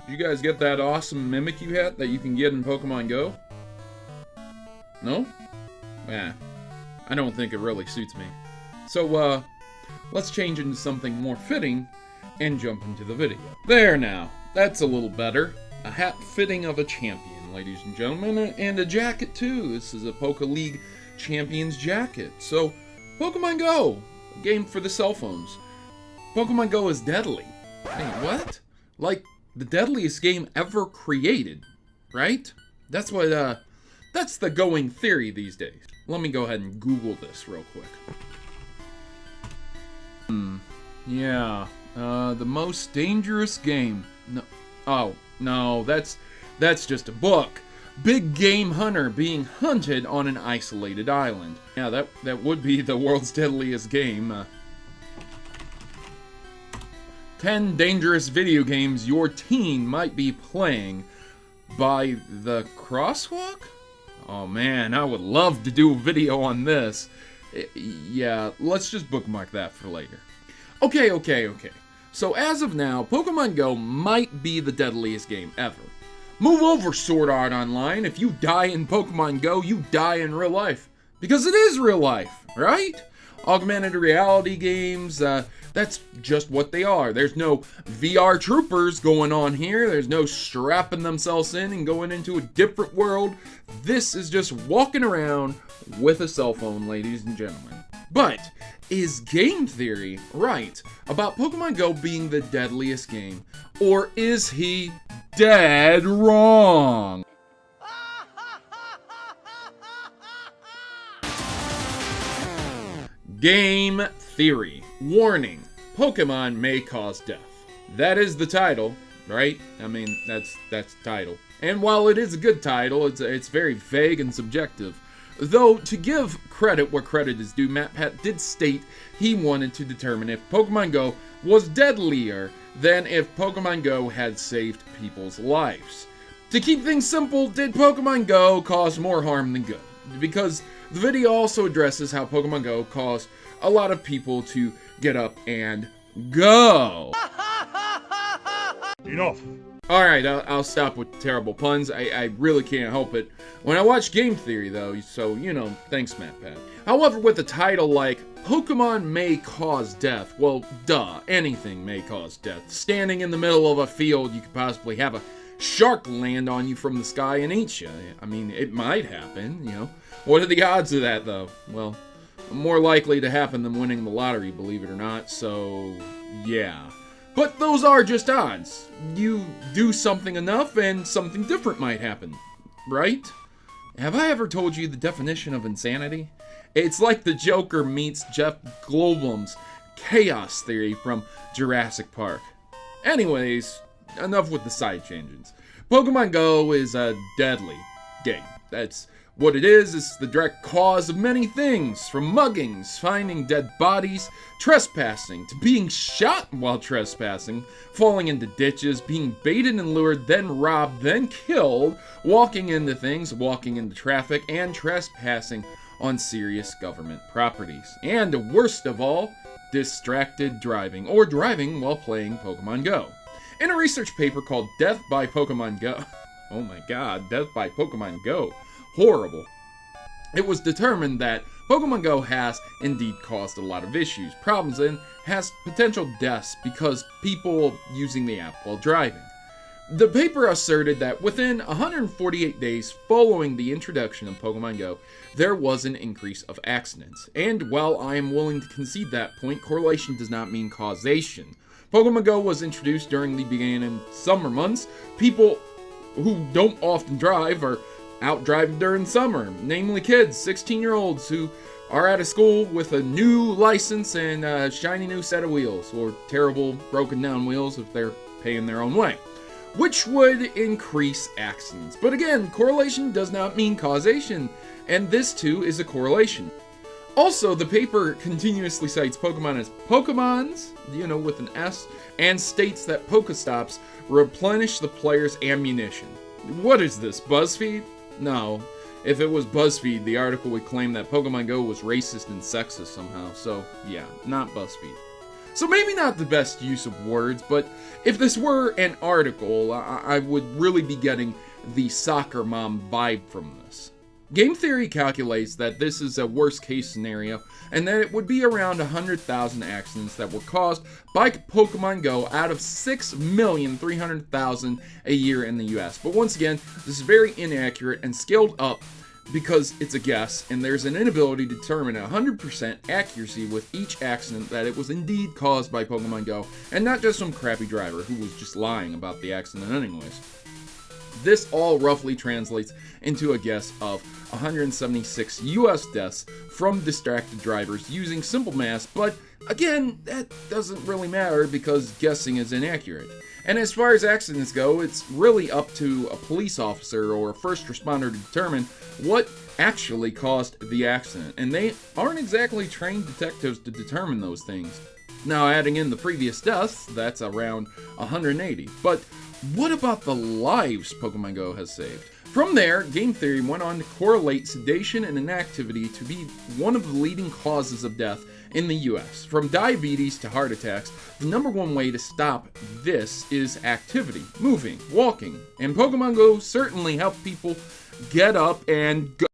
Did you guys get that awesome Mimikyu hat that you can get in Pokemon Go? No? Yeah. I don't think it really suits me. So, let's change into something more fitting and jump into the video. There now. That's a little better. A hat fitting of a champion, ladies and gentlemen, and a jacket too. This is a Poke League Champions jacket. So, Pokemon Go, a game for the cell phones. Pokemon Go is deadly. Hey, what? Like the deadliest game ever created, right? That's what, that's the going theory these days. Let me go ahead and Google this real quick. Yeah, the most dangerous game. No, oh, no, that's just a book. Big game hunter being hunted on an isolated island. Yeah, that would be the world's deadliest game. 10 dangerous video games your teen might be playing by the Crosswalk? Oh man, I would love to do a video on this. Yeah, let's just bookmark that for later. Okay. So as of now, Pokemon Go might be the deadliest game ever. Move over, Sword Art Online. If you die in Pokemon Go, you die in real life. Because it is real life, right? Augmented reality games, that's just what they are. There's no VR troopers going on here. There's no strapping themselves in and going into a different world. This is just walking around with a cell phone, ladies and gentlemen. But is Game Theory right about Pokemon Go being the deadliest game? Or is he dead wrong? Game Theory. Warning. Pokemon may cause death. That is the title, right? I mean, that's the title. And while it is a good title, it's very vague and subjective. Though, to give credit where credit is due, MatPat did state he wanted to determine if Pokemon Go was deadlier than if Pokemon Go had saved people's lives. To keep things simple, did Pokemon Go cause more harm than good? Because the video also addresses how Pokemon Go caused a lot of people to get up and go. Enough. Alright, I'll stop with terrible puns. I really can't help it. When I watch Game Theory, though, so, you know, thanks, MatPat. However, with a title like Pokemon may cause death, well, duh, anything may cause death. Standing in the middle of a field, you could possibly have a shark land on you from the sky and eat you. I mean, it might happen, you know. What are the odds of that, though? Well, more likely to happen than winning the lottery, believe it or not, so, yeah. But those are just odds. You do something enough and something different might happen, right? Have I ever told you the definition of insanity? It's like the Joker meets Jeff Goldblum's chaos theory from Jurassic Park. Anyways, enough with the side tangents. Pokemon Go is a deadly game. That's what it is. It's the direct cause of many things, from muggings, finding dead bodies, trespassing, to being shot while trespassing, falling into ditches, being baited and lured, then robbed, then killed, walking into things, walking into traffic, and trespassing on serious government properties. And worst of all, distracted driving, or driving while playing Pokemon Go. In a research paper called Death by Pokemon Go, oh my god, Death by Pokemon Go, horrible. It was determined that Pokemon Go has indeed caused a lot of issues, problems, and has potential deaths because people using the app while driving. The paper asserted that within 148 days following the introduction of Pokemon Go, there was an increase of accidents. And while I am willing to concede that point, correlation does not mean causation. Pokemon Go was introduced during the beginning summer months. People who don't often drive are out driving during summer, namely kids, 16-year-olds who are out of school with a new license and a shiny new set of wheels, or terrible broken down wheels if they're paying their own way, which would increase accidents. But again, correlation does not mean causation, and this too is a correlation. Also, the paper continuously cites Pokemon as Pokemons, you know, with an S, and states that PokeStuffs replenish the player's ammunition. What is this, BuzzFeed? No. If it was BuzzFeed, the article would claim that Pokemon Go was racist and sexist somehow, so yeah, not BuzzFeed. So maybe not the best use of words, but if this were an article, I would really be getting the soccer mom vibe from this. Game Theory calculates that this is a worst case scenario, and that it would be around 100,000 accidents that were caused by Pokemon Go out of 6,300,000 a year in the US. But once again, this is very inaccurate and scaled up because it's a guess, and there's an inability to determine 100% accuracy with each accident that it was indeed caused by Pokemon Go, and not just some crappy driver who was just lying about the accident anyways. This all roughly translates into a guess of 176 US deaths from distracted drivers using simple math, but again, that doesn't really matter because guessing is inaccurate. And as far as accidents go, it's really up to a police officer or a first responder to determine what actually caused the accident, and they aren't exactly trained detectives to determine those things. Now, adding in the previous deaths, that's around 180, but what about the lives Pokemon Go has saved? From there, Game Theory went on to correlate sedation and inactivity to be one of the leading causes of death in the US. From diabetes to heart attacks, the number one way to stop this is activity, moving, walking, and Pokemon Go certainly helped people get up and go.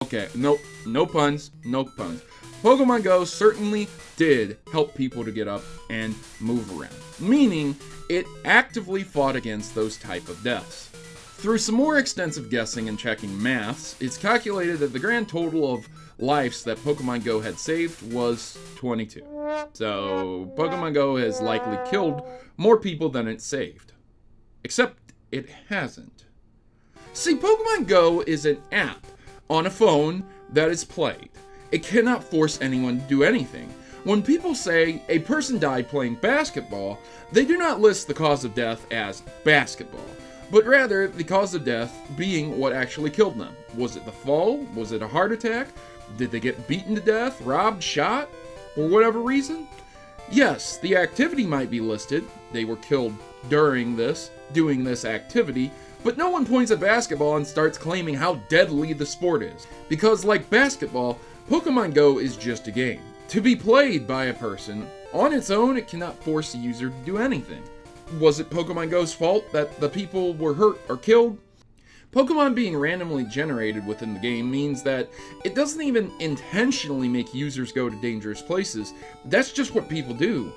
Okay, no puns. Pokemon Go certainly did help people to get up and move around, meaning it actively fought against those type of deaths. Through some more extensive guessing and checking maths, it's calculated that the grand total of lives that Pokemon Go had saved was 22. So, Pokemon Go has likely killed more people than it saved. Except it hasn't. See, Pokemon Go is an app on a phone that is played. It cannot force anyone to do anything. When people say a person died playing basketball, they do not list the cause of death as basketball, but rather the cause of death being what actually killed them. Was it the fall? Was it a heart attack? Did they get beaten to death, robbed, shot, for whatever reason? Yes, the activity might be listed. They were killed doing this activity, but no one points at basketball and starts claiming how deadly the sport is. Because like basketball, Pokemon Go is just a game. To be played by a person, on its own, it cannot force the user to do anything. Was it Pokemon Go's fault that the people were hurt or killed? Pokemon being randomly generated within the game means that it doesn't even intentionally make users go to dangerous places. That's just what people do.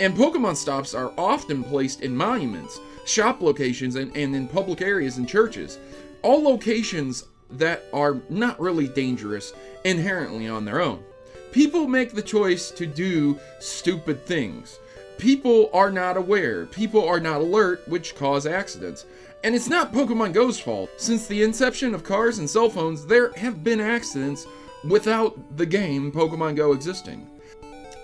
And Pokemon stops are often placed in monuments, shop locations, and in public areas and churches. All locations that are not really dangerous inherently on their own. People make the choice to do stupid things. People are not aware. People are not alert, which cause accidents. And it's not Pokemon Go's fault. Since the inception of cars and cell phones, there have been accidents without the game Pokemon Go existing.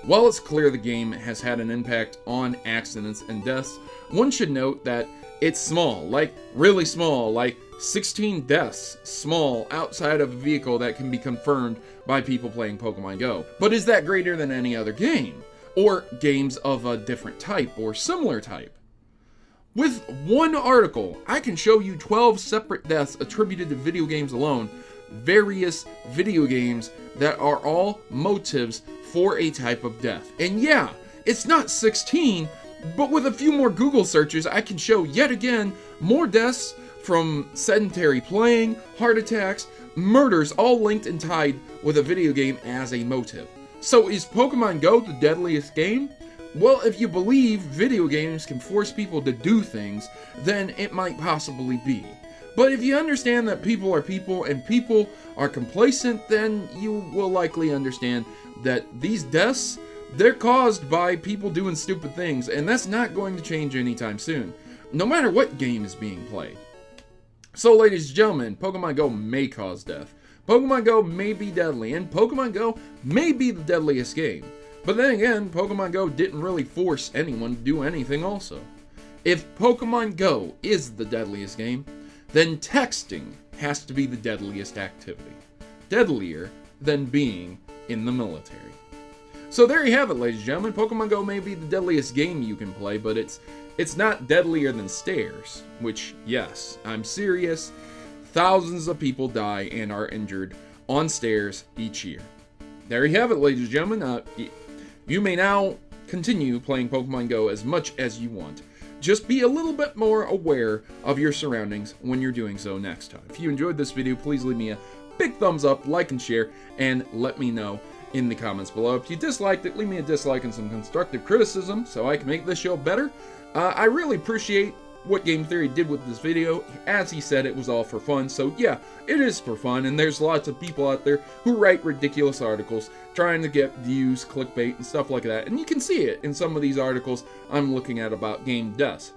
While it's clear the game has had an impact on accidents and deaths, one should note that it's small, like really small, like 16 deaths, small, outside of a vehicle that can be confirmed by people playing Pokemon Go. But is that greater than any other game? Or games of a different type or similar type? With one article, I can show you 12 separate deaths attributed to video games alone, various video games that are all motives for a type of death. And yeah, it's not 16, but with a few more Google searches, I can show yet again more deaths from sedentary playing, heart attacks, murders, all linked and tied with a video game as a motive. So is Pokemon Go the deadliest game? Well, if you believe video games can force people to do things, then it might possibly be. But if you understand that people are people and people are complacent, then you will likely understand that these deaths, they're caused by people doing stupid things, and that's not going to change anytime soon, no matter what game is being played. So, ladies and gentlemen, Pokemon Go may cause death. Pokemon Go may be deadly, and Pokemon Go may be the deadliest game. But then again, Pokemon Go didn't really force anyone to do anything also. If Pokemon Go is the deadliest game, then texting has to be the deadliest activity. Deadlier than being in the military. So there you have it, ladies and gentlemen. Pokemon Go may be the deadliest game you can play, but it's not deadlier than stairs. Which, yes, I'm serious. Thousands of people die and are injured on stairs each year. There you have it, ladies and gentlemen. You may now continue playing Pokemon Go as much as you want. Just be a little bit more aware of your surroundings when you're doing so next time. If you enjoyed this video, please leave me a big thumbs up, like and share, and let me know in the comments below. If you disliked it, leave me a dislike and some constructive criticism so I can make this show better. I really appreciate what GameTheory did with this video. As he said, it was all for fun, so yeah, it is for fun, and there's lots of people out there who write ridiculous articles trying to get views, clickbait, and stuff like that, and you can see it in some of these articles I'm looking at about game deaths.